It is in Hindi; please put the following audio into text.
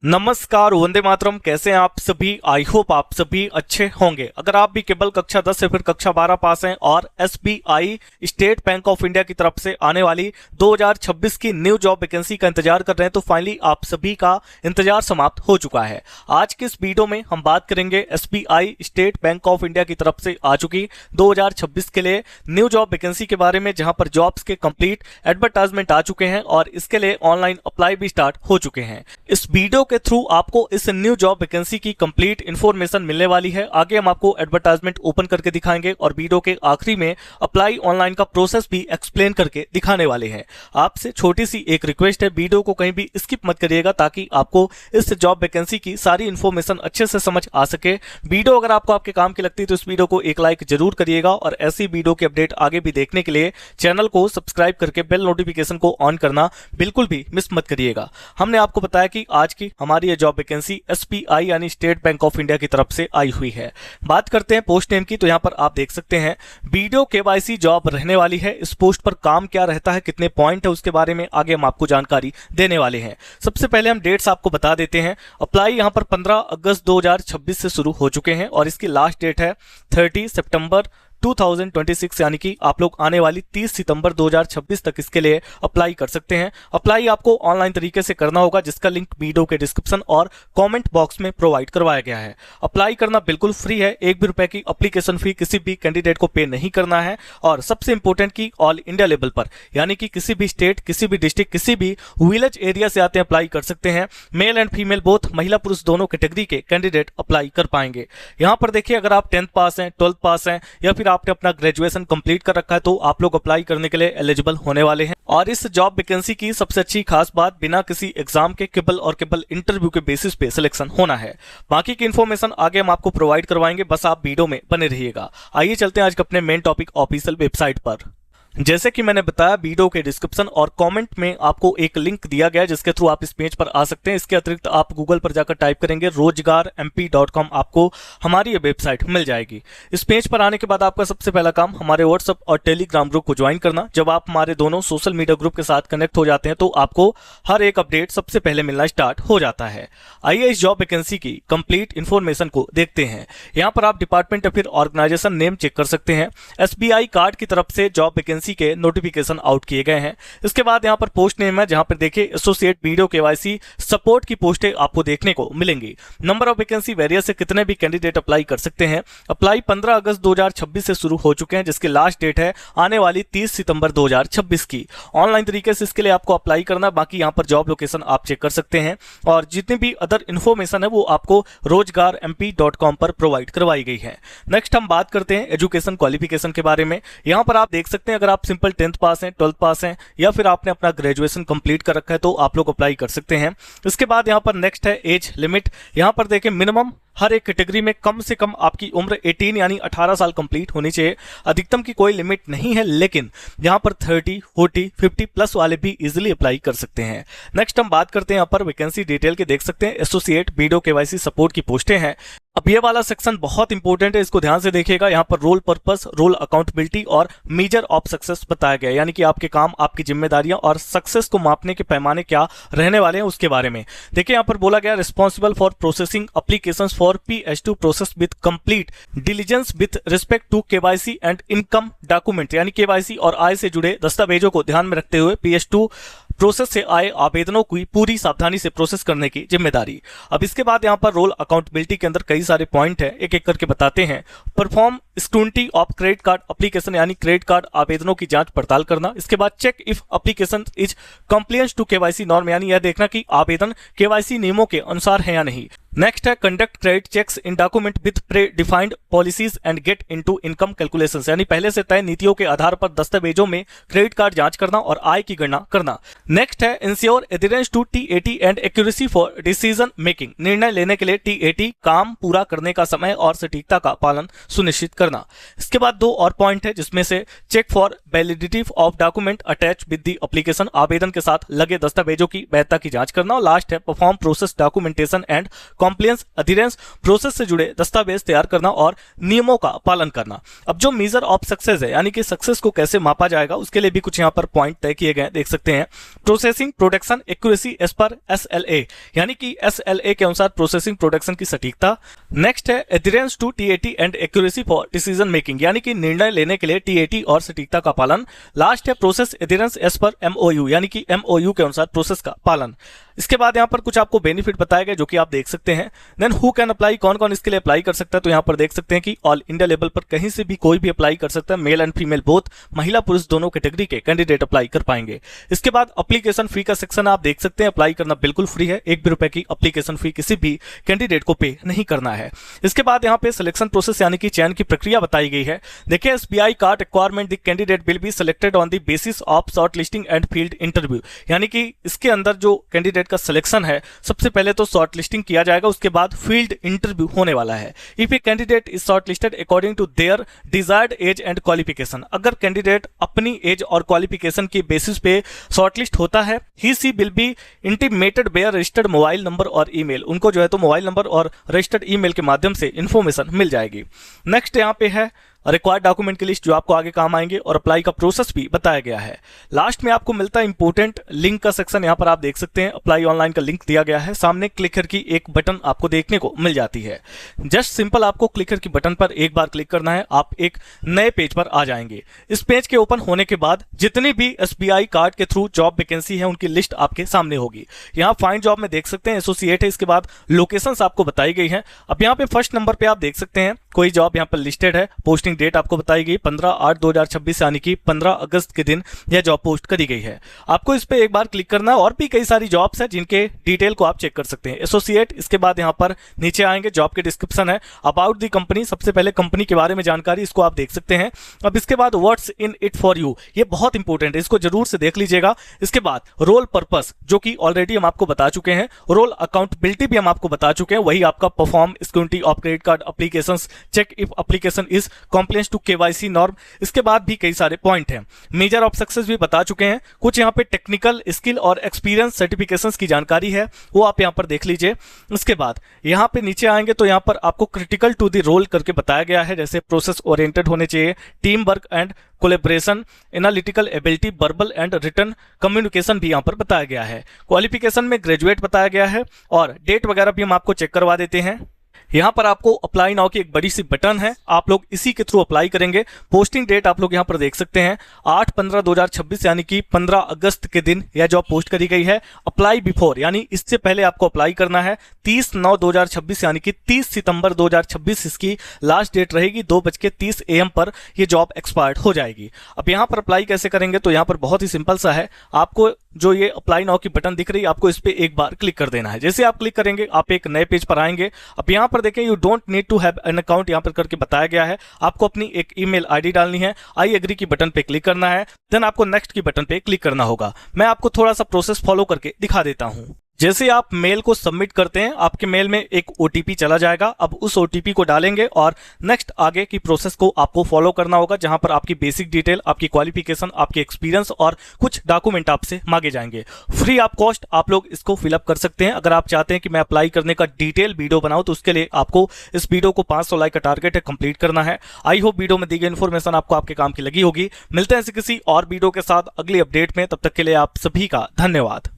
नमस्कार, वंदे मातरम। कैसे हैं आप सभी? आई होप आप सभी अच्छे होंगे। अगर आप भी केवल कक्षा 10 से फिर कक्षा 12 पास हैं और SBI state bank of India की तरफ से आने वाली 2026 की न्यू जॉब वैकेंसी का इंतजार कर रहे हैं तो फाइनली आप सभी का इंतजार समाप्त हो चुका है। आज के इस वीडियो में हम बात करेंगे SBI state bank of India की तरफ से आ चुकी 2026 के लिए न्यू जॉब वैकेंसी के बारे में, जहां पर जॉब्स के कंप्लीट एडवर्टाइजमेंट आ चुके हैं और इसके लिए ऑनलाइन अप्लाई भी स्टार्ट हो चुके हैं। इस वीडियो के थ्रू आपको इस न्यू जॉब वैकेंसी की कंप्लीट इंफॉर्मेशन मिलने वाली है। आगे हम आपको एडवर्टाइजमेंट ओपन करके दिखाएंगे और वीडियो के आखिरी में अप्लाई ऑनलाइन का प्रोसेस भी एक्सप्लेन करके दिखाने वाले हैं। आपसे छोटी सी एक रिक्वेस्ट है, वीडियो को कहीं भी स्किप मत करिएगा ताकि आपको इस जॉब वैकेंसी की सारी इंफॉर्मेशन अच्छे से समझ आ सके। वीडियो अगर आपको आपके काम की लगती है तो इस वीडियो को एक लाइक जरूर करिएगा और ऐसी वीडियो की अपडेट आगे भी देखने के लिए चैनल को सब्सक्राइब करके बेल नोटिफिकेशन को ऑन करना बिल्कुल भी मिस मत करिएगा। हमने आपको बताया कि आज की हमारी ये जॉब वैकेंसी एसबीआई यानी स्टेट बैंक ऑफ इंडिया की तरफ से आई हुई है। बात करते हैं पोस्ट नेम की, तो यहां पर आप देख सकते हैं वीडियो केवाईसी जॉब रहने वाली है। इस पोस्ट पर काम क्या रहता है, कितने पॉइंट है, उसके बारे में आगे हम आपको जानकारी देने वाले हैं। सबसे पहले हम डेट्स आपको बता देते हैं। अप्लाई यहां पर 15 अगस्त 2026 से शुरू हो चुके हैं और इसकी लास्ट डेट है 30 सितंबर 2026, यानी कि आप लोग आने वाली 30 सितंबर 2026 तक इसके लिए अप्लाई कर सकते हैं। अप्लाई आपको ऑनलाइन तरीके से करना होगा, जिसका लिंक वीडियो के डिस्क्रिप्शन और कमेंट बॉक्स में प्रोवाइड करवाया गया है। अप्लाई करना बिल्कुल फ्री है, 1 भी रुपए की एप्लीकेशन फी किसी भी कैंडिडेट को पे नहीं करना है। और सबसे इंपॉर्टेंट की ऑल इंडिया लेवल पर, यानी कि किसी भी स्टेट, किसी भी डिस्ट्रिक्ट, किसी भी विलेज एरिया से आते हैं अप्लाई कर सकते हैं। मेल एंड फीमेल बोथ, महिला पुरुष दोनों कैटेगरी के कैंडिडेट अप्लाई कर पाएंगे। यहां पर देखिए, अगर आप 10th पास हैं, 12th पास हैं या फिर आपने अपना ग्रेजुएशन कंप्लीट कर रखा है तो आप लोग अप्लाई करने के लिए एलिजिबल होने वाले हैं। और इस जॉब वैकेंसी की सबसे अच्छी खास बात, बिना किसी एग्जाम के केवल और केवल इंटरव्यू के बेसिस पे सिलेक्शन होना है। बाकी की इंफॉर्मेशन आगे हम आपको प्रोवाइड करवाएंगे, बस आप वीडियो में बने रहिएगा। आइए चलते हैं आज अपने मेन टॉपिक ऑफिशियल वेबसाइट पर। जैसे कि मैंने बताया, वीडियो के डिस्क्रिप्शन और कमेंट में आपको एक लिंक दिया गया है जिसके थ्रू आप इस पेज पर आ सकते हैं। इसके अतिरिक्त आप गूगल पर जाकर टाइप करेंगे rozgarmp.com, आपको हमारी ये वेबसाइट मिल जाएगी। इस पेज पर आने के बाद आपका सबसे पहला काम हमारे व्हाट्सएप और टेलीग्राम ग्रुप को ज्वाइन करना। जब आप हमारे दोनों सोशल मीडिया ग्रुप के साथ कनेक्ट हो जाते हैं तो आपको हर एक अपडेट सबसे पहले मिलना स्टार्ट हो जाता है। आइए इस जॉब वैकेंसी की कंप्लीट इन्फॉर्मेशन को देखते हैं। यहाँ पर आप डिपार्टमेंट या फिर ऑर्गेनाइजेशन नेम चेक कर सकते हैं। एसबीआई कार्ड की तरफ से जॉब वैकेंसी के नोटिफिकेशन आउट किए गए हैं। इसके बाद यहां पर पोस्ट नेम है, जहां पर देखिए एसोसिएट वीडियो केवाईसी सपोर्ट की पोस्टें आपको देखने को मिलेंगी। नंबर ऑफ वैकेंसी वेरियस से कितने भी कैंडिडेट अप्लाई कर सकते हैं। अप्लाई 15 अगस्त 2026 से शुरू हो चुके हैं, जिसकी लास्ट डेट है आने वाली 30 सितंबर 2026 की। ऑनलाइन तरीके से इसके लिए आपको अप्लाई करना, बाकी यहां पर जॉब लोकेशन आप चेक कर सकते हैं और जितनी भी अदर इन्फॉर्मेशन है वो आपको rozgarmp.com पर प्रोवाइड करवाई गई है। नेक्स्ट हम बात करते हैं एजुकेशन क्वालिफिकेशन के बारे में। यहां पर आप देख सकते हैं, अगर आप सिंपल 10th पास हैं, 12th पास हैं या फिर आपने अपना ग्रेजुएशन कंप्लीट कर रखा है तो आप लोग अप्लाई कर सकते हैं। इसके बाद यहां पर नेक्स्ट है एज लिमिट। यहां पर देखें, मिनिमम हर एक कैटेगरी में कम से कम आपकी उम्र 18 यानी 18 साल कंप्लीट होनी चाहिए। अधिकतम की कोई लिमिट नहीं है, लेकिन यहां पर 30, 40, 50 प्लस वाले भी इजीली अप्लाई कर सकते हैं। नेक्स्ट हम बात करते हैं, यहां पर वैकेंसी डिटेल के देख सकते हैं। एसोसिएट वीडियो केवाईसी सपोर्ट की पोस्टें हैं। अब ये वाला सेक्शन बहुत इंपॉर्टेंट है, इसको ध्यान से देखिएगा। यहाँ पर रोल पर्पस, रोल अकाउंटेबिलिटी और मेजर ऑफ सक्सेस बताया गया है, यानी कि आपके काम, आपकी जिम्मेदारियां और सक्सेस को मापने के पैमाने क्या रहने वाले हैं उसके बारे में। देखिए यहाँ पर बोला गया, responsible for processing applications for PS2 process with complete diligence with respect to KYC and income document, यानी केवाईसी और आय से जुड़े दस्तावेजों को ध्यान में रखते हुए PS2 प्रोसेस से आए आवेदनों की पूरी सावधानी से प्रोसेस करने की जिम्मेदारी। अब इसके बाद यहाँ पर रोल अकाउंटेबिलिटी के अंदर कई सारे पॉइंट है, एक एक करके बताते हैं। Perform scrutiny of credit card application, यानी क्रेडिट कार्ड आवेदनों की जांच पड़ताल करना। इसके बाद check if application is compliance to KYC norm, यानी यह देखना कि आवेदन केवाईसी नियमों के अनुसार है या नहीं। नेक्स्ट है conduct credit checks in document with pre defined policies and get into income calculations, यानी पहले से तय नीतियों के आधार पर दस्तावेजों में क्रेडिट कार्ड जांच करना और आय की गणना करना। नेक्स्ट है ensure adherence to TAT and accuracy for decision making, निर्णय लेने के लिए TAT काम पूरा करने का समय और सटीकता का पालन सुनिश्चित करना। इसके बाद 2 और पॉइंट है, जिसमें से check for validity of document attach with the application, आवेदन के साथ लगे दस्तावेजों की वैधता की जांच करना। और लास्ट है perform process documentation and compliance, adherence, process से जुड़े दस्तावेज तैयार करना और नियमों का पालन करना। अब जो मेजर ऑफ सक्सेस है, यानी कि सक्सेस को कैसे मापा जाएगा, उसके लिए भी कुछ यहाँ पर पॉइंट तय किए गए, देख सकते हैं। Processing production accuracy as per SLA, यानी कि SLA के अनुसार प्रोसेसिंग प्रोडक्शन की सटीकता। नेक्स्ट है adherence to TAT and accuracy for decision making, यानी कि निर्णय लेने के लिए TAT और सटीकता का पालन। लास्ट है process adherence as per MOU, यानी कि MOU के अनुसार प्रोसेस का पालन। इसके बाद यहाँ पर कुछ आपको बेनिफिट बताए गए जो कि आप देख सकते हैं। देन हु कैन अप्लाई, कौन कौन इसके लिए अप्लाई कर सकता है, तो यहाँ पर देख सकते हैं कि ऑल इंडिया लेवल पर कहीं से भी कोई भी अप्लाई कर सकता है। मेल एंड फीमेल बोथ, महिला पुरुष दोनों कैटेगरी के कैंडिडेट अप्लाई कर पाएंगे। इसके बाद अप्लीकेशन फी का सेक्शन आप देख सकते हैं, अप्लाई करना बिल्कुल फ्री है, 1 भी रुपए की अप्लीकेशन फी किसी भी कैंडिडेट को पे नहीं करना है। इसके बाद यहाँ पे सिलेक्शन प्रोसेस यानी कि चयन की प्रक्रिया बताई गई है। देखिए SBI card requirement the candidate will be selected on the basis of short listing and field interview, यानी कि इसके अंदर जो कैंडिडेट का सिलेक्शन है, सबसे पहले तो शॉर्ट लिस्टिंग किया जाएगा, उसके बाद फील्ड इंटरव्यू होने वाला है। If a candidate is shortlisted according to their desired age and qualification, अगर कैंडिडेट अपनी एज और क्वालिफिकेशन के बेसिस पे शॉर्टलिस्ट होता है, he she will be intimated by registered mobile number और ईमेल, उनको जो है तो मोबाइल नंबर और रजिस्टर्ड ईमेल के माध्यम से इंफॉर्मेशन मिल जाएगी। नेक्स्ट यहाँ पे है रिक्वायर्ड डॉक्यूमेंट की लिस्ट जो आपको आगे काम आएंगे और अप्लाई का प्रोसेस भी बताया गया है। लास्ट में आपको मिलता है इंपोर्टेंट लिंक का सेक्शन, यहाँ पर आप देख सकते हैं अप्लाई ऑनलाइन का लिंक दिया गया है। सामने क्लिकर की एक बटन आपको देखने को मिल जाती है। जस्ट सिंपल आपको क्लिकर की बटन पर एक बार क्लिक करना है, आप एक नए पेज पर आ जाएंगे। इस पेज के ओपन होने के बाद जितनी भी SBI कार्ड के थ्रू जॉब वैकेंसी है उनकी लिस्ट आपके सामने होगी। यहाँ फाइंड जॉब में देख सकते हैं एसोसिएट है, इसके बाद लोकेशंस आपको बताई गई है। अब यहाँ पे फर्स्ट नंबर पे आप देख सकते हैं कोई जॉब यहाँ पर लिस्टेड है, पोस्टिंग डेट आपको बताई गई 15/8/2026 यानी कि 15 अगस्त के दिन यह जॉब पोस्ट करी गई है। आपको इस पे एक बार क्लिक करना है, और भी कई सारी जॉब्स है जिनके डिटेल को आप चेक कर सकते हैं। एसोसिएट, इसके बाद यहाँ पर नीचे आएंगे जॉब के डिस्क्रिप्शन है, अबाउट दी कंपनी, सबसे पहले कंपनी के बारे में जानकारी, इसको आप देख सकते हैं। अब इसके बाद what's in it for you, ये बहुत इंपॉर्टेंट है, इसको जरूर से देख लीजिएगा। इसके बाद रोल पर्पस जो कि ऑलरेडी हम आपको बता चुके हैं, रोल अकाउंटेबिलिटी भी हम आपको बता चुके हैं, वही आपका perform scrutiny of credit card application, check if application is compliance to KYC norm. इसके बाद भी कई सारे पॉइंट हैं। मेजर ऑफ सक्सेस भी बता चुके हैं, कुछ यहाँ पे टेक्निकल स्किल और एक्सपीरियंस सर्टिफिकेशंस की जानकारी है, वो आप यहाँ पर देख लीजिए। इसके बाद यहाँ पे नीचे आएंगे तो यहाँ पर आपको क्रिटिकल टू द रोल करके बताया गया है, जैसे प्रोसेस ओरिएंटेड होने चाहिए, team work and collaboration, analytical ability, verbal and written communication भी यहाँ पर बताया गया है। क्वालिफिकेशन में ग्रेजुएट बताया गया है, और डेट वगैरह भी हम आपको चेक करवा देते हैं। यहाँ पर आपको अप्लाई नाउ की एक बड़ी सी बटन है, आप लोग इसी के थ्रू अप्लाई करेंगे। पोस्टिंग डेट आप लोग यहाँ पर देख सकते हैं 8/15/2026 यानी कि 15 अगस्त के दिन यह जॉब पोस्ट करी गई है। अप्लाई बिफोर यानी इससे पहले आपको अप्लाई करना है 30/9/2026 यानी कि 30 सितंबर 2026 इसकी लास्ट डेट रहेगी। 2:30 AM पर यह जॉब एक्सपायर्ड हो जाएगी। अब यहाँ पर अप्लाई कैसे करेंगे, तो यहाँ पर बहुत ही सिंपल सा है, आपको जो ये अप्लाई नाउ की बटन दिख रही है आपको इस पे एक बार क्लिक कर देना है। जैसे आप क्लिक करेंगे आप एक नए पेज पर आएंगे। अब यहाँ पर देखें you don't need to have an account यहाँ पर करके बताया गया है, आपको अपनी एक ईमेल आईडी डालनी है, आई एग्री की बटन पे क्लिक करना है, देन आपको नेक्स्ट की बटन पे क्लिक करना होगा। मैं आपको थोड़ा सा प्रोसेस फॉलो करके दिखा देता हूँ। जैसे आप मेल को सबमिट करते हैं आपके मेल में एक OTP चला जाएगा। अब उस OTP को डालेंगे और नेक्स्ट आगे की प्रोसेस को आपको फॉलो करना होगा, जहां पर आपकी बेसिक डिटेल, आपकी क्वालिफिकेशन, आपकी एक्सपीरियंस और कुछ डॉक्यूमेंट आपसे मांगे जाएंगे। फ्री ऑफ कॉस्ट आप लोग इसको फिलअप कर सकते हैं। अगर आप चाहते हैं कि मैं अप्लाई करने का डिटेल वीडियो बनाऊं तो उसके लिए आपको इस वीडियो को 500 लाइक का टारगेट है, कंप्लीट करना है। आई होप वीडियो में दी गई इन्फॉर्मेशन आपको आपके काम की लगी होगी। मिलते हैं किसी और वीडियो के साथ अगली अपडेट में, तब तक के लिए आप सभी का धन्यवाद।